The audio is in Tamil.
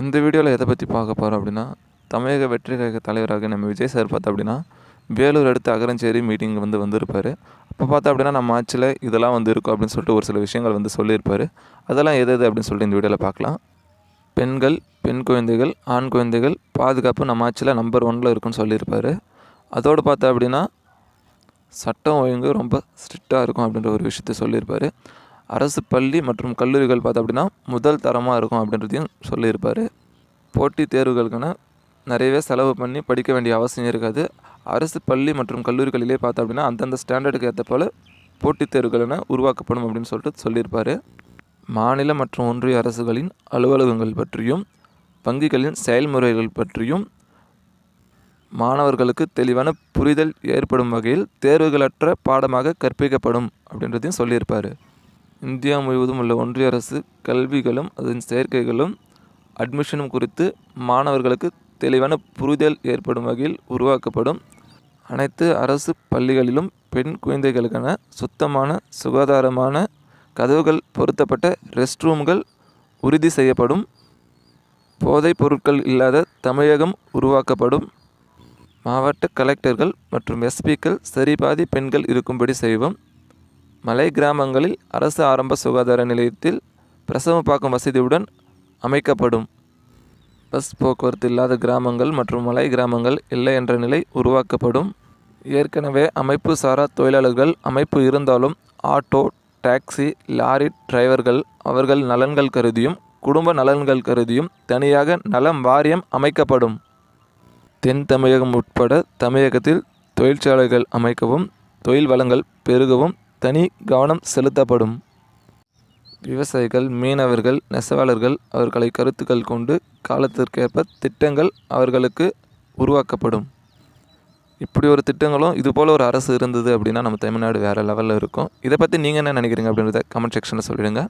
இந்த வீடியோவில் எதை பற்றி பார்க்க போகிறோம் அப்படின்னா, தமிழக வெற்றி கழக தலைவராக நம்ம விஜய் சார் பார்த்தோம் அப்படின்னா, வேலூர் அடுத்து அகரஞ்சேரி மீட்டிங் வந்திருப்பார். அப்போ பார்த்தா அப்படின்னா நம்ம ஆட்சியில் இதெல்லாம் இருக்கும் அப்படின்னு சொல்லிட்டு ஒரு சில விஷயங்கள் சொல்லியிருப்பார். அதெல்லாம் எது அப்படின்னு சொல்லிட்டு இந்த வீடியோவில் பார்க்கலாம். பெண்கள், பெண் குழந்தைகள், ஆண் குழந்தைகள் பாதுகாப்பு நம்ம ஆட்சியில் நம்பர் 1ல் இருக்குன்னு சொல்லியிருப்பார். அதோடு பார்த்தா அப்படின்னா சட்டம் ஒழுங்கு ரொம்ப ஸ்ட்ரிக்டாக இருக்கும் அப்படின்ற ஒரு விஷயத்த சொல்லியிருப்பார். அரசு பள்ளி மற்றும் கல்லூரிகள் பார்த்தா அப்படின்னா முதல் தரமாக இருக்கும் அப்படின்றதையும் சொல்லியிருப்பார். போட்டித் தேர்வுகளுக்கான நிறையவே செலவு பண்ணி படிக்க வேண்டிய அவசியம் இருக்காது. அரசு பள்ளி மற்றும் கல்லூரிகளிலே பார்த்தா அப்படின்னா அந்தந்த ஸ்டாண்டர்டுக்கு ஏற்ற போல் போட்டித் தேர்வுகள் உருவாக்கப்படும் அப்படின்னு சொல்லிட்டு சொல்லியிருப்பார். மாநில மற்றும் ஒன்றிய அரசுகளின் அலுவலகங்கள் பற்றியும் வங்கிகளின் செயல்முறைகள் பற்றியும் மாணவர்களுக்கு தெளிவான புரிதல் ஏற்படும் வகையில் தேர்வுகளற்ற பாடமாக கற்பிக்கப்படும் அப்படின்றதையும் சொல்லியிருப்பார். இந்தியா முழுவதும் உள்ள ஒன்றிய அரசு கல்விகளும் அதன் சேர்க்கைகளும் அட்மிஷனும் குறித்து மாணவர்களுக்கு தெளிவான புரிதல் ஏற்படும் வகையில் உருவாக்கப்படும். அனைத்து அரசு பள்ளிகளிலும் பெண் குழந்தைகளுக்கான சுத்தமான சுகாதாரமான கதவுகள் பொருத்தப்பட்ட ரெஸ்ட் ரூம்கள் உறுதி செய்யப்படும். போதைப் பொருட்கள் இல்லாத தமிழகம் உருவாக்கப்படும். மாவட்ட கலெக்டர்கள் மற்றும் எஸ்பிக்கள் சரிபாதி பெண்கள் இருக்கும்படி செய்வோம். மலை கிராமங்களில் அரசு ஆரம்ப சுகாதார நிலையத்தில் பிரசவம் பார்க்கும் வசதியுடன் அமைக்கப்படும். பஸ் போக்குவரத்து இல்லாத கிராமங்கள் மற்றும் மலை கிராமங்கள் இல்லை என்ற நிலை உருவாக்கப்படும். ஏற்கனவே அமைப்பு சாரா தொழிலாளர்கள் அமைப்பு இருந்தாலும் ஆட்டோ, டாக்ஸி, லாரி டிரைவர்கள் அவர்கள் நலன்கள் கருதியும் குடும்ப நலன்கள் கருதியும் தனியாக நலம் வாரியம் அமைக்கப்படும். தென் தமிழகம் உட்பட தமிழகத்தில் தொழிற்சாலைகள் அமைக்கவும் தொழில் வளங்கள் பெருகவும் தனி கவனம் செலுத்தப்படும். விவசாயிகள், மீனவர்கள், நெசவாளர்கள் அவர்களை கருத்துக்கள் கொண்டு காலத்திற்கேற்ப திட்டங்கள் அவர்களுக்கு உருவாக்கப்படும். இப்படி ஒரு திட்டங்களும் இதுபோல் ஒரு அரசு இருந்தது அப்படின்னா நம்ம தமிழ்நாடு வேறு லெவலில் இருக்கும். இதை பற்றி நீங்கள் என்ன நினைக்கிறீங்க அப்படின்றத கமெண்ட் செக்ஷனில் சொல்லிடுங்க.